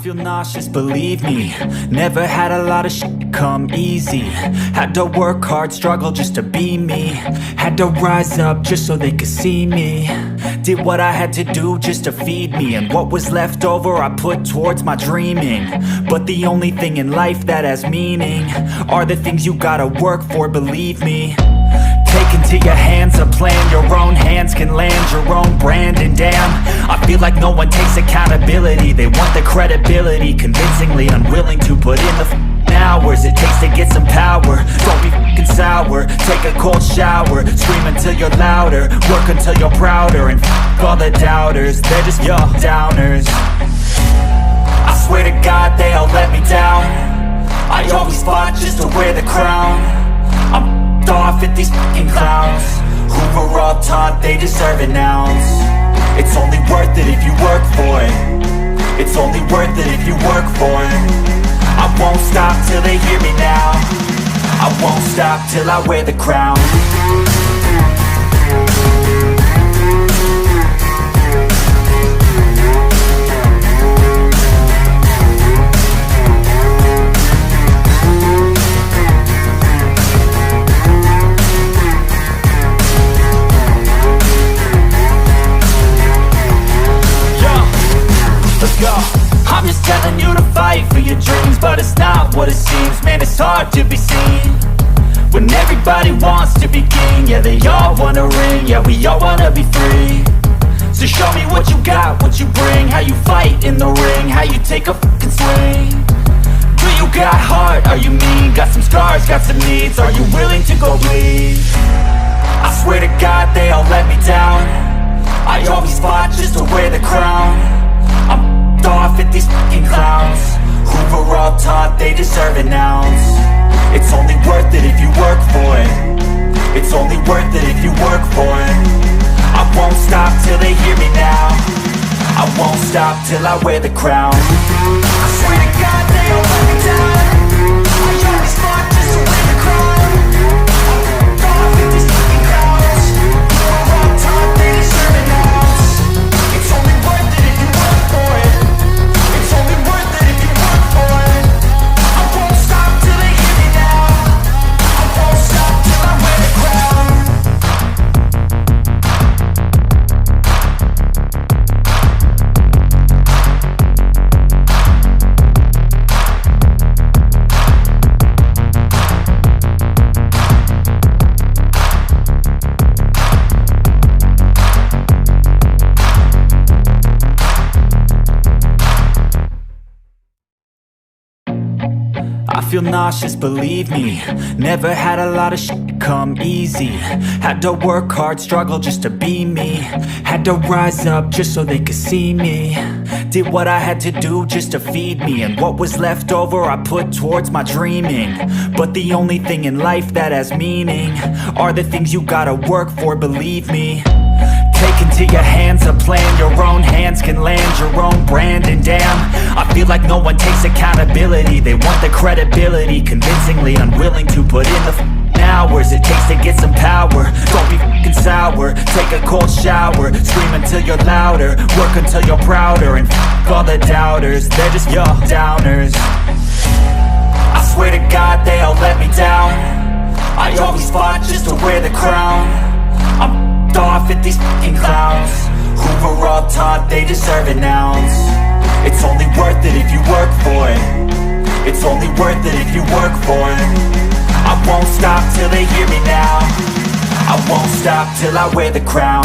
feel nauseous, believe me. Never had a lot of shit come easy. Had to work hard, struggle just to be me. Had to rise up just so they could see me. Did what I had to do just to feed me. And what was left over I put towards my dreaming. But the only thing in life that has meaning are the things you gotta work for, believe me. Take into your hands a plan. Your own hands can land your own brand. And damn, I feel like no one takes accountability. They want the credibility, convincingly unwilling to put in the hours it takes to get some power. Don't be f***ing sour. Take a cold shower. Scream until you're louder. Work until you're prouder. And f*** all the doubters, they're just your downers. I swear to God they all let me down. I always fought just to wear the crown. I'm off at these fucking clowns who were all taught they deserve an ounce. It's only worth it if you work for it. It's only worth it if you work for it. I won't stop till they hear me now. I won't stop till I wear the crown. I'm just telling you to fight for your dreams, but it's not what it seems. Man, it's hard to be seen when everybody wants to be king. Yeah, they all wanna ring, yeah, we all wanna be free. So show me what you got, what you bring, how you fight in the ring, how you take a fucking swing. Do you got heart, are you mean? Got some scars, got some needs, are you willing to go bleed? I swear to God they all let me down. I always fought just to wear the crown. I'm off at these fucking clowns who were all taught they deserve an ounce. It's only worth it if you work for it. It's only worth it if you work for it. I won't stop till they hear me now. I won't stop till I wear the crown. I swear to God they all let me down. I always fought just to wear the crown. I'm off at these fucking clowns who were all taught they deserve an ounce. It's only worth it if you work for it. It's only worth it if you work for it. I won't stop till they hear me now. I won't stop till I wear the crown. I feel nauseous, believe me. Never had a lot of shit come easy. Had to work hard, struggle just to be me. Had to rise up just so they could see me. Did what I had to do just to feed me. And what was left over I put towards my dreaming. But the only thing in life that has meaning are the things you gotta work for, believe me. Take into your hands a plan. Your own hands can land your own brand. And damn, I feel like no one takes accountability. They want the credibility, convincingly unwilling to put in the hours it takes to get some power. Don't be f***ing sour. Take a cold shower. Scream until you're louder. Work until you're prouder. And f*** all the doubters, they're just your downers. I swear to God they all let me down. I always fought just to wear the crown. I'm off at these fucking clowns who were all taught they deserve an ounce. It's only worth it if you work for it. It's only worth it if you work for it. I won't stop till they hear me now. I won't stop till I wear the crown.